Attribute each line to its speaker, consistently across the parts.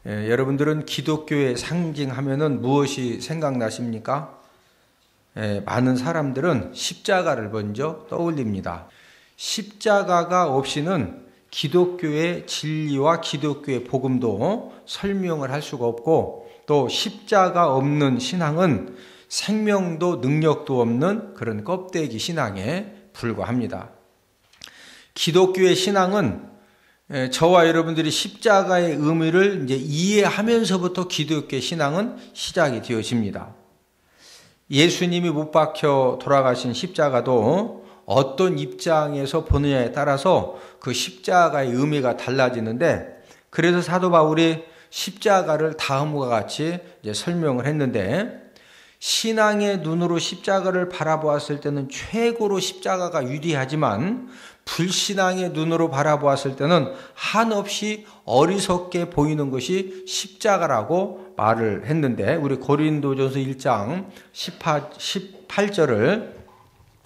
Speaker 1: 여러분들은 기독교의 상징하면은 무엇이 생각나십니까? 많은 사람들은 십자가를 먼저 떠올립니다. 십자가가 없이는 기독교의 진리와 기독교의 복음도 설명을 할 수가 없고, 또 십자가 없는 신앙은 생명도 능력도 없는 그런 껍데기 신앙에 불과합니다. 기독교의 신앙은 저와 여러분들이 십자가의 의미를 이제 이해하면서부터 기독교의 신앙은 시작이 되어집니다. 예수님이 못 박혀 돌아가신 십자가도 어떤 입장에서 보느냐에 따라서 그 십자가의 의미가 달라지는데, 그래서 사도 바울이 십자가를 다음과 같이 이제 설명을 했는데, 신앙의 눈으로 십자가를 바라보았을 때는 최고로 십자가가 위대하지만 불신앙의 눈으로 바라보았을 때는 한없이 어리석게 보이는 것이 십자가라고 말을 했는데, 우리 고린도전서 1장 18절을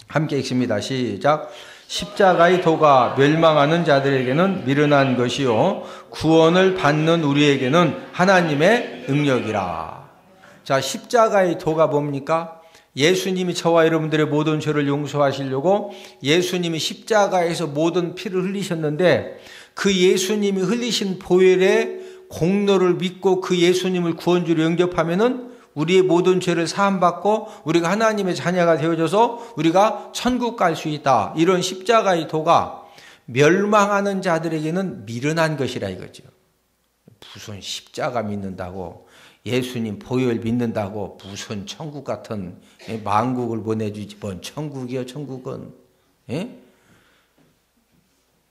Speaker 1: 함께 읽습니다. 시작. 십자가의 도가 멸망하는 자들에게는 미련한 것이요 구원을 받는 우리에게는 하나님의 능력이라. 자, 십자가의 도가 뭡니까? 예수님이 저와 여러분들의 모든 죄를 용서하시려고 예수님이 십자가에서 모든 피를 흘리셨는데, 그 예수님이 흘리신 보혈의 공로를 믿고 그 예수님을 구원주로 영접하면은 우리의 모든 죄를 사함받고 우리가 하나님의 자녀가 되어져서 우리가 천국 갈 수 있다. 이런 십자가의 도가 멸망하는 자들에게는 미련한 것이라 이거죠. 무슨 십자가 믿는다고, 예수님 보혈 믿는다고 무슨 천국 같은 만국을 보내주지, 뭔 천국이요 천국은.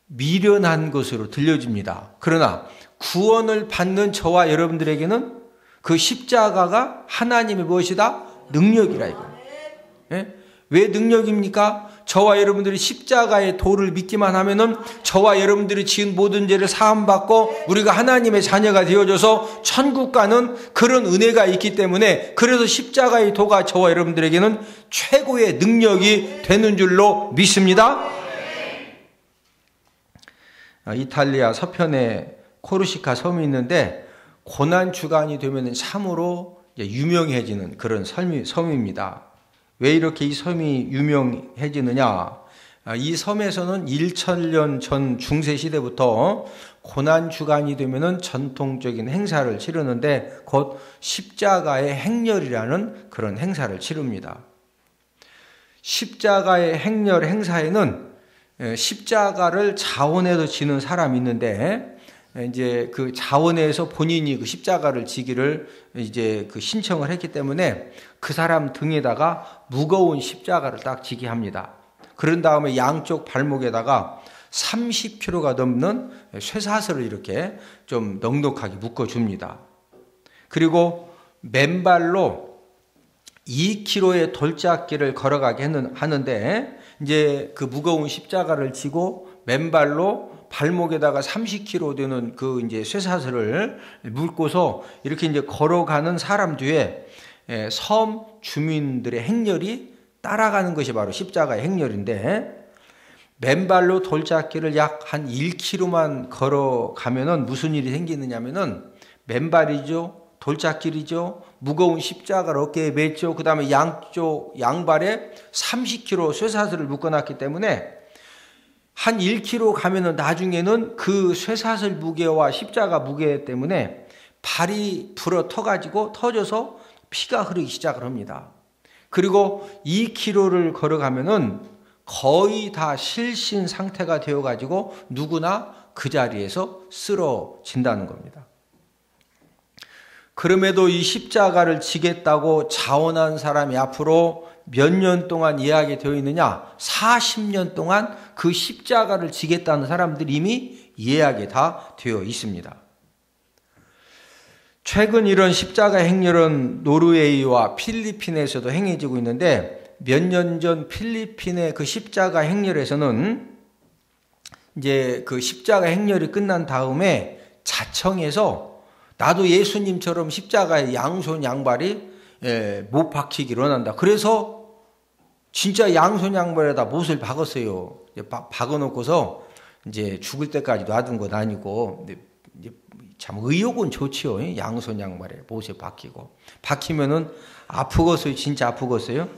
Speaker 1: 미련한 것으로 들려집니다. 그러나 구원을 받는 저와 여러분들에게는 그 십자가가 하나님의 무엇이다? 능력이라 이거예요. 왜 능력입니까? 저와 여러분들이 십자가의 도를 믿기만 하면은 저와 여러분들이 지은 모든 죄를 사함받고 우리가 하나님의 자녀가 되어져서 천국 가는 그런 은혜가 있기 때문에, 그래서 십자가의 도가 저와 여러분들에게는 최고의 능력이 되는 줄로 믿습니다. 이탈리아 서편에 코르시카 섬이 있는데, 고난 주간이 되면 참으로 유명해지는 그런 섬입니다. 왜 이렇게 이 섬이 유명해지느냐? 이 섬에서는 1000년 전 중세시대부터 고난 주간이 되면은 전통적인 행사를 치르는데, 곧 십자가의 행렬이라는 그런 행사를 치릅니다. 십자가의 행렬 행사에는 십자가를 자원해서 지는 사람이 있는데, 이제 그 자원에서 본인이 그 십자가를 지기를 이제 그 신청을 했기 때문에 그 사람 등에다가 무거운 십자가를 딱 지게 합니다. 그런 다음에 양쪽 발목에다가 30kg가 넘는 쇠사슬을 이렇게 좀 넉넉하게 묶어줍니다. 그리고 맨발로 2km의 돌짝길을 걸어가게 하는데, 이제 그 무거운 십자가를 지고 맨발로 발목에다가 30kg 되는 그 이제 쇠사슬을 묶고서 이렇게 이제 걸어가는 사람 뒤에 섬 주민들의 행렬이 따라가는 것이 바로 십자가의 행렬인데, 맨발로 돌짝길을 약 한 1km만 걸어가면은 무슨 일이 생기느냐면은, 맨발이죠, 돌짝길이죠, 무거운 십자가를 어깨에 맸죠, 그 다음에 양쪽 양발에 30kg 쇠사슬을 묶어놨기 때문에 한 1km 가면은 나중에는 그 쇠사슬 무게와 십자가 무게 때문에 발이 불어 터져서 피가 흐르기 시작을 합니다. 그리고 2km를 걸어가면은 거의 다 실신 상태가 되어가지고 누구나 그 자리에서 쓰러진다는 겁니다. 그럼에도 이 십자가를 지겠다고 자원한 사람이 앞으로 몇 년 동안 예약이 되어 있느냐? 40년 동안 그 십자가를 지겠다는 사람들이 이미 예약이 다 되어 있습니다. 최근 이런 십자가 행렬은 노르웨이와 필리핀에서도 행해지고 있는데, 몇 년 전 필리핀의 그 십자가 행렬에서는 이제 그 십자가 행렬이 끝난 다음에 자청해서 나도 예수님처럼 십자가에 양손 양발이 못 박히기를 원한다. 그래서 진짜 양손 양발에다 못을 박았어요. 박아놓고서 이제 죽을 때까지 놔둔 건 아니고, 이제 참 의욕은 좋지요. 양손 양말에 못에 박히고. 박히면은 아프겠어요? 진짜 아프겠어요?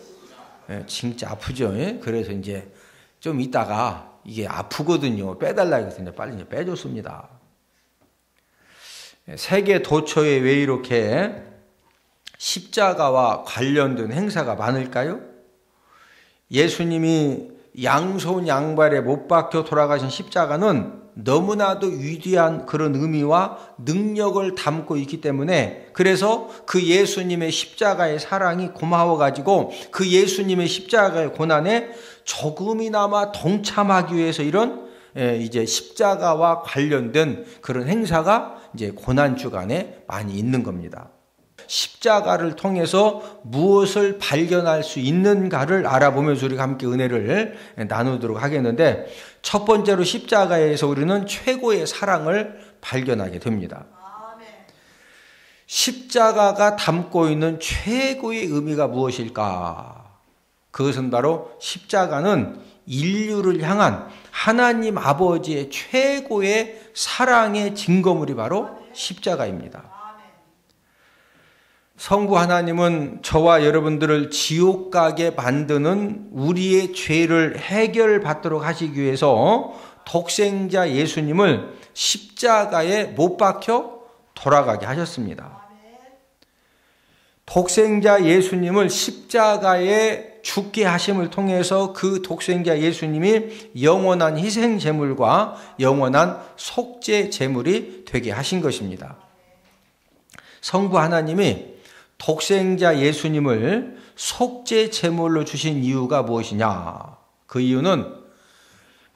Speaker 1: 예, 진짜 아프죠. 예? 그래서 이제 좀 있다가 이게 아프거든요. 빼달라 해서 이제 빨리 이제 빼줬습니다. 세계 도처에 왜 이렇게 십자가와 관련된 행사가 많을까요? 예수님이 양손 양발에 못 박혀 돌아가신 십자가는 너무나도 위대한 그런 의미와 능력을 담고 있기 때문에, 그래서 그 예수님의 십자가의 사랑이 고마워가지고 그 예수님의 십자가의 고난에 조금이나마 동참하기 위해서 이런 이제 십자가와 관련된 그런 행사가 이제 고난주간에 많이 있는 겁니다. 십자가를 통해서 무엇을 발견할 수 있는가를 알아보면서 우리가 함께 은혜를 나누도록 하겠는데, 첫 번째로 십자가에서 우리는 최고의 사랑을 발견하게 됩니다. 십자가가 담고 있는 최고의 의미가 무엇일까? 그것은 바로 십자가는 인류를 향한 하나님 아버지의 최고의 사랑의 증거물이 바로 십자가입니다. 성부 하나님은 저와 여러분들을 지옥 가게 만드는 우리의 죄를 해결받도록 하시기 위해서 독생자 예수님을 십자가에 못 박혀 돌아가게 하셨습니다. 독생자 예수님을 십자가에 죽게 하심을 통해서 그 독생자 예수님이 영원한 희생 제물과 영원한 속죄 제물이 되게 하신 것입니다. 성부 하나님이 독생자 예수님을 속죄 제물로 주신 이유가 무엇이냐? 그 이유는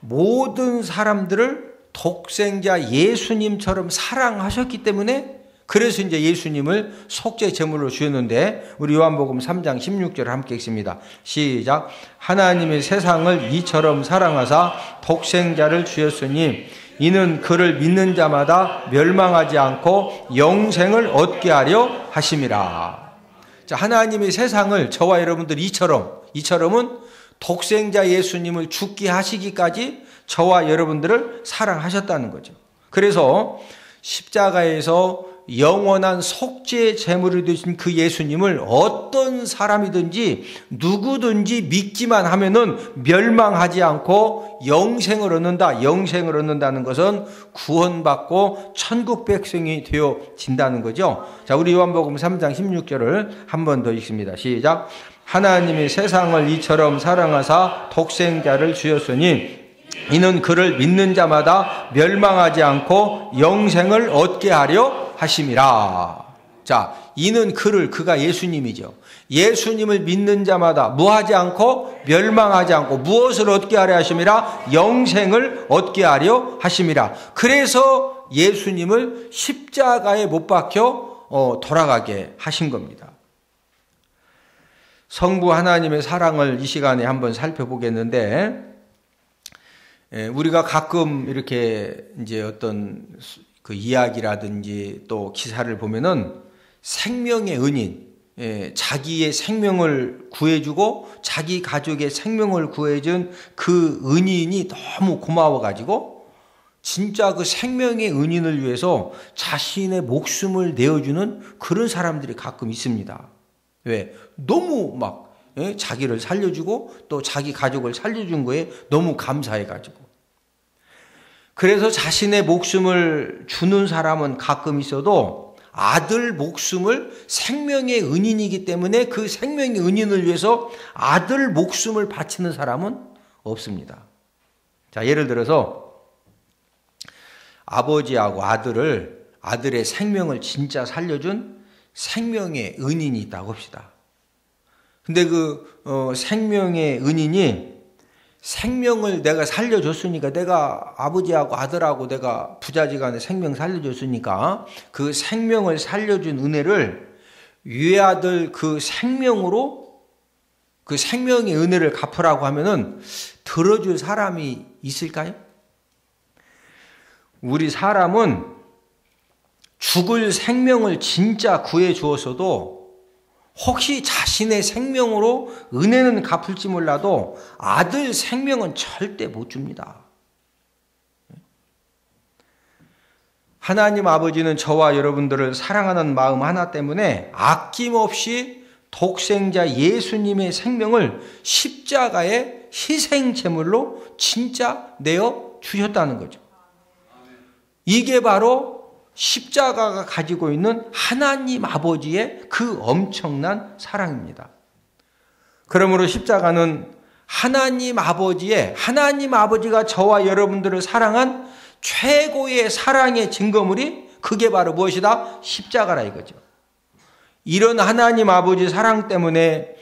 Speaker 1: 모든 사람들을 독생자 예수님처럼 사랑하셨기 때문에, 그래서 이제 예수님을 속죄 제물로 주셨는데, 우리 요한복음 3장 16절을 함께 읽습니다. 시작. 하나님의 세상을 이처럼 사랑하사 독생자를 주셨으니 이는 그를 믿는 자마다 멸망하지 않고 영생을 얻게 하려 하심이라. 자, 하나님의 세상을 저와 여러분들 이처럼은 독생자 예수님을 죽게 하시기까지 저와 여러분들을 사랑하셨다는 거죠. 그래서 십자가에서 영원한 속죄 제물이 되신 그 예수님을 어떤 사람이든지 누구든지 믿기만 하면은 멸망하지 않고 영생을 얻는다. 영생을 얻는다는 것은 구원받고 천국 백성이 되어진다는 거죠. 자, 우리 요한복음 3장 16절을 한 번 더 읽습니다. 시작. 하나님이 세상을 이처럼 사랑하사 독생자를 주셨으니 이는 그를 믿는 자마다 멸망하지 않고 영생을 얻게 하려 하심이라. 자, 이는 그가 예수님이죠. 예수님을 믿는 자마다 뭐하지 않고 멸망하지 않고 무엇을 얻게 하려 하심이라? 영생을 얻게 하려 하심이라. 그래서 예수님을 십자가에 못 박혀 돌아가게 하신 겁니다. 성부 하나님의 사랑을 이 시간에 한번 살펴보겠는데, 우리가 가끔 이렇게 이제 어떤 그 이야기라든지 또 기사를 보면은 생명의 은인, 자기의 생명을 구해주고 자기 가족의 생명을 구해준 그 은인이 너무 고마워가지고 진짜 그 생명의 은인을 위해서 자신의 목숨을 내어주는 그런 사람들이 가끔 있습니다. 왜? 너무 막 자기를 살려주고 또 자기 가족을 살려준 거에 너무 감사해가지고. 그래서 자신의 목숨을 주는 사람은 가끔 있어도 아들 목숨을 생명의 은인이기 때문에 그 생명의 은인을 위해서 아들 목숨을 바치는 사람은 없습니다. 자, 예를 들어서 아버지하고 아들의 생명을 진짜 살려준 생명의 은인이 있다고 합시다. 근데 생명의 은인이 생명을 내가 살려줬으니까, 내가 아버지하고 아들하고 내가 부자지간에 생명 살려줬으니까 그 생명을 살려준 은혜를 외아들 그 생명으로 그 생명의 은혜를 갚으라고 하면은 들어줄 사람이 있을까요? 우리 사람은 죽을 생명을 진짜 구해 주었어도 혹시 자신의 생명으로 은혜는 갚을지 몰라도 아들 생명은 절대 못 줍니다. 하나님 아버지는 저와 여러분들을 사랑하는 마음 하나 때문에 아낌없이 독생자 예수님의 생명을 십자가의 희생제물로 진짜 내어 주셨다는 거죠. 이게 바로 십자가가 가지고 있는 하나님 아버지의 그 엄청난 사랑입니다. 그러므로 십자가는 하나님 아버지가 저와 여러분들을 사랑한 최고의 사랑의 증거물이 그게 바로 무엇이다? 십자가라 이거죠. 이런 하나님 아버지 사랑 때문에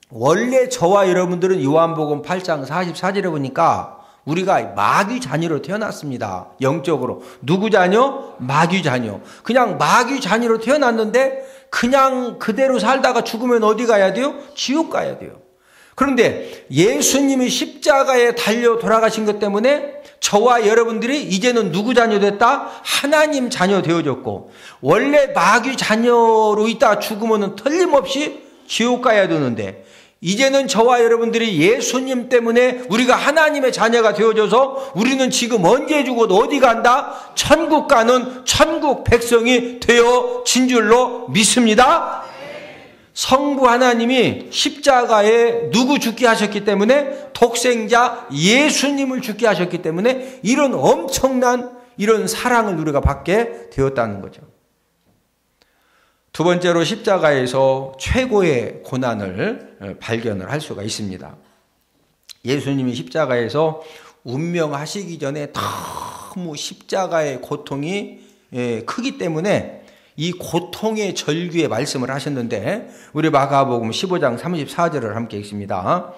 Speaker 1: 원래 저와 여러분들은 요한복음 8장 44절에 보니까 우리가 마귀 자녀로 태어났습니다. 영적으로. 누구 자녀? 마귀 자녀. 그냥 마귀 자녀로 태어났는데 그냥 그대로 살다가 죽으면 어디 가야 돼요? 지옥 가야 돼요. 그런데 예수님이 십자가에 달려 돌아가신 것 때문에 저와 여러분들이 이제는 누구 자녀 됐다? 하나님 자녀 되어졌고, 원래 마귀 자녀로 있다 죽으면 틀림없이 지옥 가야 되는데, 이제는 저와 여러분들이 예수님 때문에 우리가 하나님의 자녀가 되어져서 우리는 지금 언제 죽어도 어디 간다? 천국 가는 천국 백성이 되어진 줄로 믿습니다. 성부 하나님이 십자가에 누구 죽게 하셨기 때문에? 독생자 예수님을 죽게 하셨기 때문에 이런 엄청난 이런 사랑을 우리가 받게 되었다는 거죠. 두 번째로 십자가에서 최고의 고난을 발견을 할 수가 있습니다. 예수님이 십자가에서 운명하시기 전에 너무 십자가의 고통이 크기 때문에 이 고통의 절규에 말씀을 하셨는데, 우리 마가복음 15장 34절을 함께 읽습니다.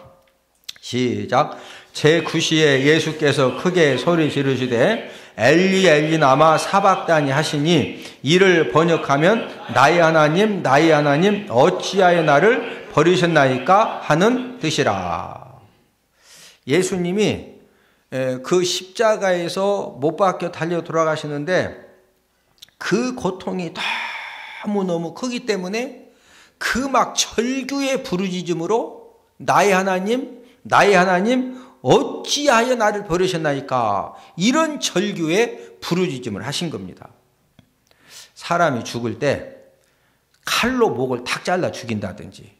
Speaker 1: 시작. 제9시에 예수께서 크게 소리 지르시되 엘리 엘리 라마 사박다니 하시니, 이를 번역하면 나의 하나님 나의 하나님 어찌하여 나를 버리셨나이까 하는 뜻이라. 예수님이 그 십자가에서 못 박혀 달려 돌아가시는데 그 고통이 너무너무 크기 때문에 그 막 절규의 부르짖음으로 나의 하나님 어찌하여 나를 버리셨나이까, 이런 절규의 부르짖음을 하신 겁니다. 사람이 죽을 때 칼로 목을 탁 잘라 죽인다든지,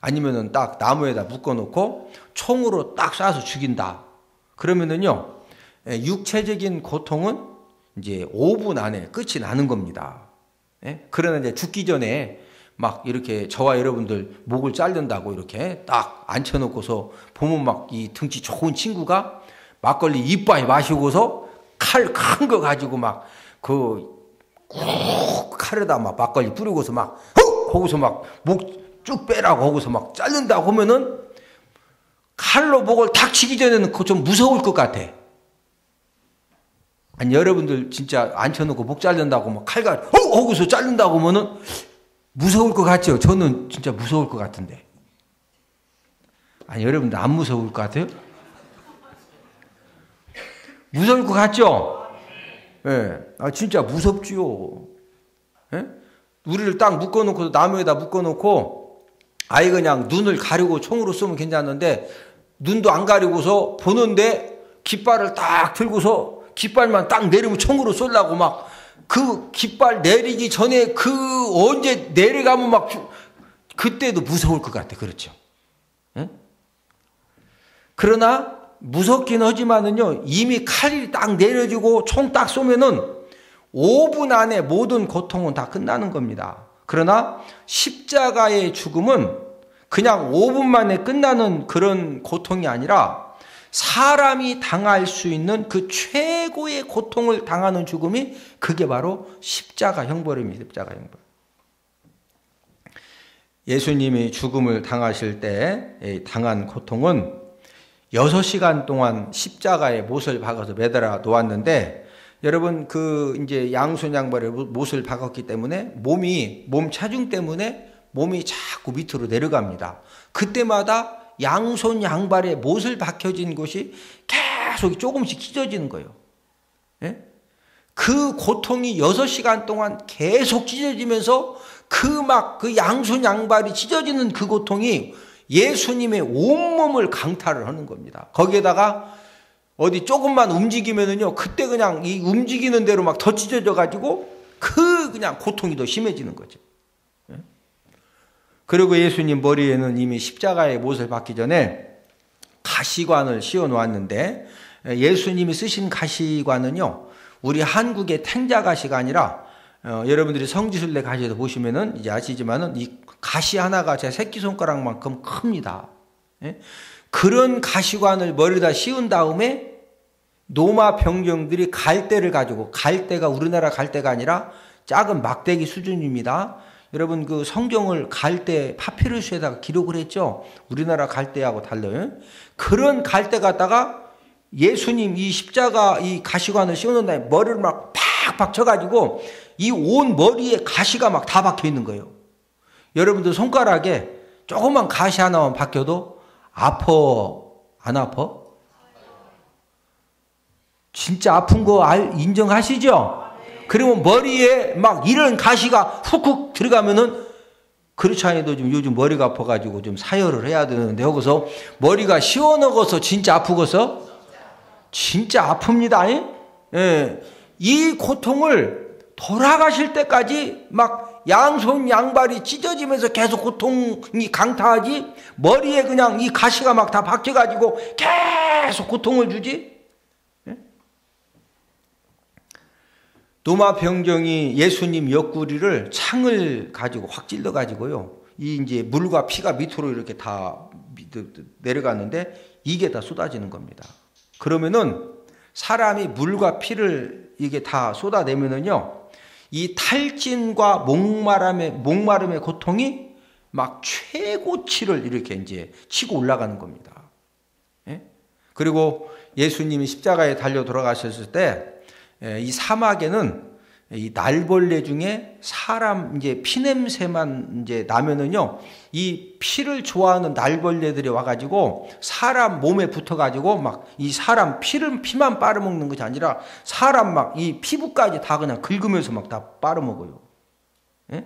Speaker 1: 아니면은 딱 나무에다 묶어놓고 총으로 딱 쏴서 죽인다. 그러면은요, 육체적인 고통은 이제 5분 안에 끝이 나는 겁니다. 그러나 이제 죽기 전에 막 이렇게 저와 여러분들 목을 자른다고 이렇게 딱 앉혀놓고서 보면 막 이 등치 좋은 친구가 막걸리 이빠이 마시고서 칼 큰 거 가지고 막 그 칼에다 막 막걸리 뿌리고서 막 거기서 막 목 쭉 빼라고 거기서 막 자른다고 하면은 칼로 목을 탁 치기 전에는 그거 좀 무서울 것 같아. 아니, 여러분들 진짜 앉혀놓고 목 자른다고 막 칼가 거기서 자른다고 하면은 무서울 것 같죠? 저는 진짜 무서울 것 같은데. 아니, 여러분들 안 무서울 것 같아요? 무서울 것 같죠? 예. 아, 진짜 무섭지요. 예? 우리를 딱 묶어놓고, 나무에다 묶어놓고, 아예 그냥 눈을 가리고 총으로 쏘면 괜찮은데, 눈도 안 가리고서 보는데, 깃발을 딱 들고서, 깃발만 딱 내리면 총으로 쏘려고 막, 그 깃발 내리기 전에 언제 내려가면 막, 그때도 무서울 것 같아. 그렇죠? 예? 그러나, 무섭긴 하지만은요, 이미 칼이 딱 내려지고 총 딱 쏘면은 5분 안에 모든 고통은 다 끝나는 겁니다. 그러나 십자가의 죽음은 그냥 5분 만에 끝나는 그런 고통이 아니라 사람이 당할 수 있는 그 최고의 고통을 당하는 죽음이 그게 바로 십자가 형벌입니다. 십자가 형벌. 예수님이 죽음을 당하실 때 당한 고통은 6시간 동안 십자가에 못을 박아서 매달아 놓았는데, 여러분 이제 양손 양발에 못을 박았기 때문에 몸 체중 때문에 몸이 자꾸 밑으로 내려갑니다. 그때마다 양손 양발에 못을 박혀진 곳이 계속 조금씩 찢어지는 거예요. 예? 그 고통이 6시간 동안 계속 찢어지면서 그 양손 양발이 찢어지는 그 고통이 예수님의 온몸을 강탈을 하는 겁니다. 거기에다가 어디 조금만 움직이면은요, 그때 그냥 이 움직이는 대로 막 더 찢어져 가지고 그냥 고통이 더 심해지는 거죠. 그리고 예수님 머리에는 이미 십자가의 못을 받기 전에 가시관을 씌워 놓았는데, 예수님이 쓰신 가시관은요, 우리 한국의 탱자가시가 아니라, 여러분들이 성지순례 가시에서 보시면은 이제 아시지만은 이 가시 하나가 제 새끼손가락만큼 큽니다. 그런 가시관을 머리에다 씌운 다음에 노마 병정들이 갈대를 가지고, 갈대가 우리나라 갈대가 아니라 작은 막대기 수준입니다. 여러분 그 성경을 갈대 파피루스에다가 기록을 했죠. 우리나라 갈대하고 달라요. 그런 갈대 갖다가 예수님 이 십자가 이 가시관을 씌워놓은 다음에 머리를 막 팍팍 쳐가지고 이 온 머리에 가시가 막 다 박혀 있는 거예요. 여러분들 손가락에 조그만 가시 하나만 박혀도 아파 안 아파? 진짜 아픈 거 인정하시죠? 그러면 머리에 막 이런 가시가 훅훅 들어가면은, 그렇지 않아도 좀 요즘 머리가 아파가지고 좀 사열을 해야 되는데, 여기서 머리가 시원하고서 진짜 아프고서 진짜 아픕니다. 예. 이 고통을 돌아가실 때까지 막 양손 양발이 찢어지면서 계속 고통이 강타하지, 머리에 그냥 이 가시가 막 다 박혀가지고 계속 고통을 주지. 노마 병정이 예수님 옆구리를 창을 가지고 확 찔러 가지고요, 이 이제 물과 피가 밑으로 이렇게 다 내려갔는데 이게 다 쏟아지는 겁니다. 그러면은 사람이 물과 피를 이게 다 쏟아내면은요, 이 탈진과 목마름의 고통이 막 최고치를 이렇게 이제 치고 올라가는 겁니다. 예? 그리고 예수님이 십자가에 달려 돌아가셨을 때, 이 사막에는 이 날벌레 중에 사람 이제 피냄새만 이제 나면은요, 이 피를 좋아하는 날벌레들이 와가지고 사람 몸에 붙어가지고 막 이 사람 피만 빨아먹는 것이 아니라 사람 막 이 피부까지 다 그냥 긁으면서 막 다 빨아먹어요. 예?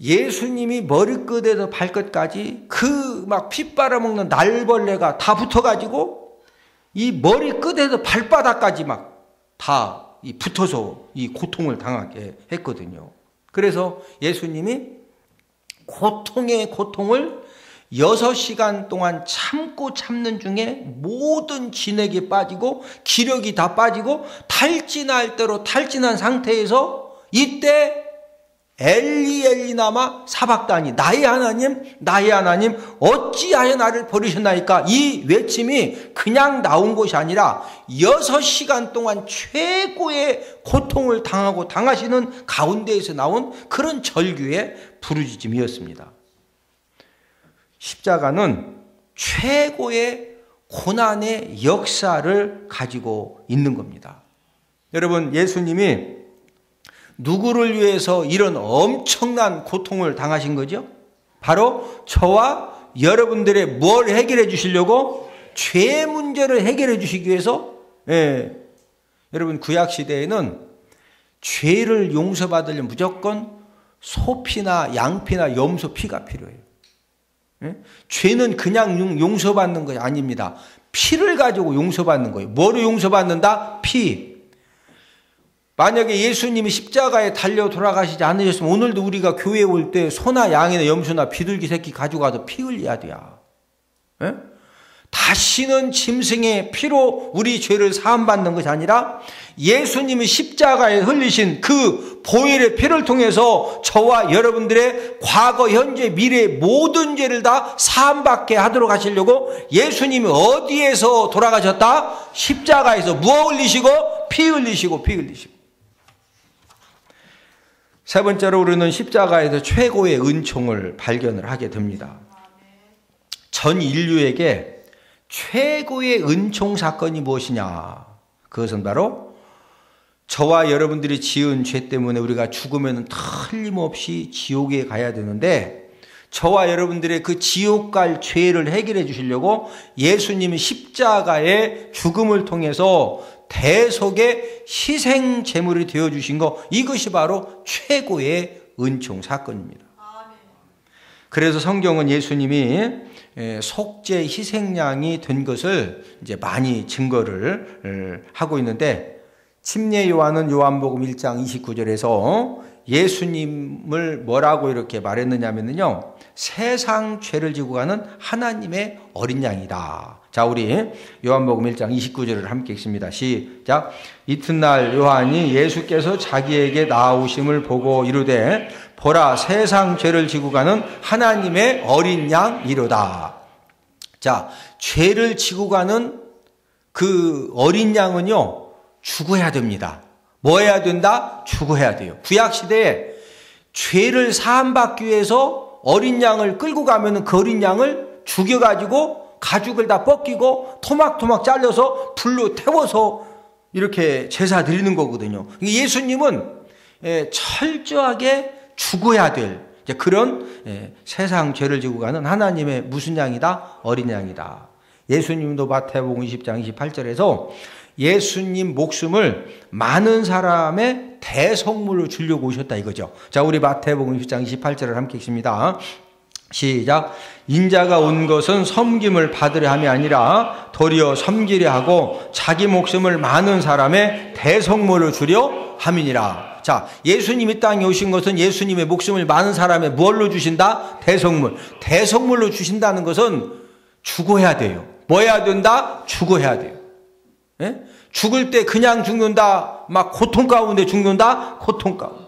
Speaker 1: 예수님이 머리끝에서 발끝까지 그 막 피 빨아먹는 날벌레가 다 붙어가지고 이 머리끝에서 발바닥까지 막 다 붙어서 이 고통을 당하게 했거든요. 그래서 예수님이 고통의 고통을 6시간 동안 참는 중에 모든 진액이 빠지고 기력이 다 빠지고 탈진할 대로 탈진한 상태에서 이때 엘리 엘리 나마 사박다니, 나의 하나님 어찌하여 나를 버리셨나이까, 이 외침이 그냥 나온 것이 아니라 6시간 동안 최고의 고통을 당하시는 가운데에서 나온 그런 절규의 부르짖음이었습니다. 십자가는 최고의 고난의 역사를 가지고 있는 겁니다. 여러분, 예수님이 누구를 위해서 이런 엄청난 고통을 당하신 거죠? 바로 저와 여러분들의 뭘 해결해 주시려고? 죄 문제를 해결해 주시기 위해서. 예. 여러분, 구약시대에는 죄를 용서받으려면 무조건 소피나 양피나 염소 피가 필요해요. 예? 죄는 그냥 용서받는 것이 아닙니다. 피를 가지고 용서받는 거예요. 뭐로 용서받는다? 피. 만약에 예수님이 십자가에 달려 돌아가시지 않으셨으면 오늘도 우리가 교회에 올 때 소나 양이나 염소나 비둘기 새끼 가지고 가서 피 흘려야 돼요. 예? 다시는 짐승의 피로 우리 죄를 사함받는 것이 아니라 예수님이 십자가에 흘리신 그 보혈의 피를 통해서 저와 여러분들의 과거, 현재, 미래의 모든 죄를 다 사함받게 하도록 하시려고 예수님이 어디에서 돌아가셨다? 십자가에서 뭐 흘리시고? 피 흘리시고. 세 번째로 우리는 십자가에서 최고의 은총을 발견을 하게 됩니다. 전 인류에게 최고의 은총 사건이 무엇이냐? 그것은 바로 저와 여러분들이 지은 죄 때문에 우리가 죽으면 틀림없이 지옥에 가야 되는데, 저와 여러분들의 그 지옥 갈 죄를 해결해 주시려고 예수님이 십자가의 죽음을 통해서 대속의 희생 제물이 되어주신 것, 이것이 바로 최고의 은총 사건입니다. 그래서 성경은 예수님이 속죄 희생양이 된 것을 이제 많이 증거를 하고 있는데, 침례 요한은 요한복음 1장 29절에서 예수님을 뭐라고 이렇게 말했느냐면요, 세상 죄를 지고 가는 하나님의 어린 양이다. 자, 우리 요한복음 1장 29절을 함께 읽습니다. 시작. 이튿날 요한이 예수께서 자기에게 나아오심을 보고 이르되 보라, 세상 죄를 지고 가는 하나님의 어린 양이로다. 자, 죄를 지고 가는 그 어린 양은요, 죽어야 됩니다. 뭐 해야 된다? 죽어야 돼요. 구약시대에 죄를 사함받기 위해서 어린 양을 끌고 가면 그 어린 양을 죽여가지고 가죽을 다 벗기고 토막토막 잘려서 불로 태워서 이렇게 제사 드리는 거거든요. 예수님은 철저하게 죽어야 될 그런 세상 죄를 지고 가는 하나님의 무슨 양이다? 어린 양이다. 예수님도 마태복음 20장 28절에서 예수님 목숨을 많은 사람의 대성물로 주려고 오셨다 이거죠. 자, 우리 마태복음 20장 28절을 함께 읽습니다. 시작. 인자가 온 것은 섬김을 받으려 함이 아니라 도리어 섬기려 하고 자기 목숨을 많은 사람의 대성물로 주려 함이니라. 자, 예수님이 땅에 오신 것은 예수님의 목숨을 많은 사람의 무엇로 주신다? 대성물. 대성물로 주신다는 것은 죽어야 돼요. 뭐 해야 된다? 죽어야 돼요. 예? 죽을 때 그냥 죽는다, 막 고통 가운데 죽는다, 고통 가운데.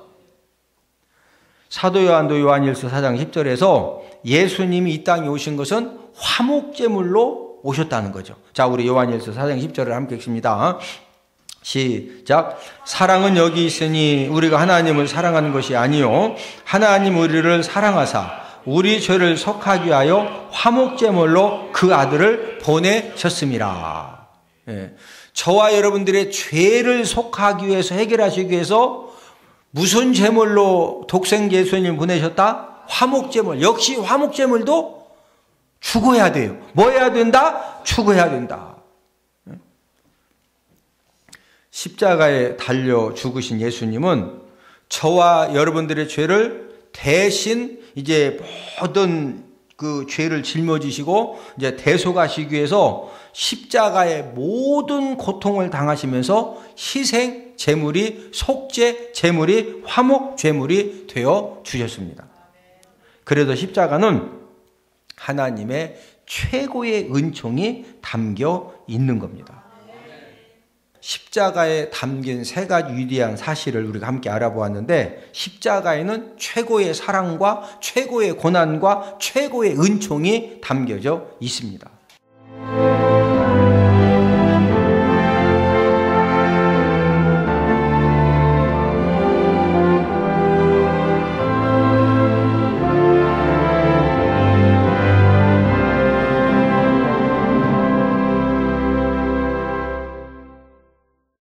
Speaker 1: 사도 요한도 요한일서 4장 10절에서 예수님이 이 땅에 오신 것은 화목제물로 오셨다는 거죠. 자, 우리 요한일서 4장 10절을 함께 읽습니다. 시작. 사랑은 여기 있으니 우리가 하나님을 사랑하는 것이 아니요 하나님 우리를 사랑하사 우리 죄를 속하기 위하여 화목제물로 그 아들을 보내셨습니다. 예. 저와 여러분들의 죄를 속하기 위해서, 해결하시기 위해서 무슨 제물로 독생 예수님 보내셨다? 화목제물. 역시 화목제물도 죽어야 돼요. 뭐 해야 된다? 죽어야 된다. 십자가에 달려 죽으신 예수님은 저와 여러분들의 죄를 대신 이제 모든 그 죄를 짊어지시고 이제 대속하시기 위해서 십자가의 모든 고통을 당하시면서 희생 제물이, 속죄 제물이, 화목 제물이 되어 주셨습니다. 그래서 십자가는 하나님의 최고의 은총이 담겨 있는 겁니다. 십자가에 담긴 세 가지 위대한 사실을 우리가 함께 알아보았는데, 십자가에는 최고의 사랑과 최고의 고난과 최고의 은총이 담겨져 있습니다.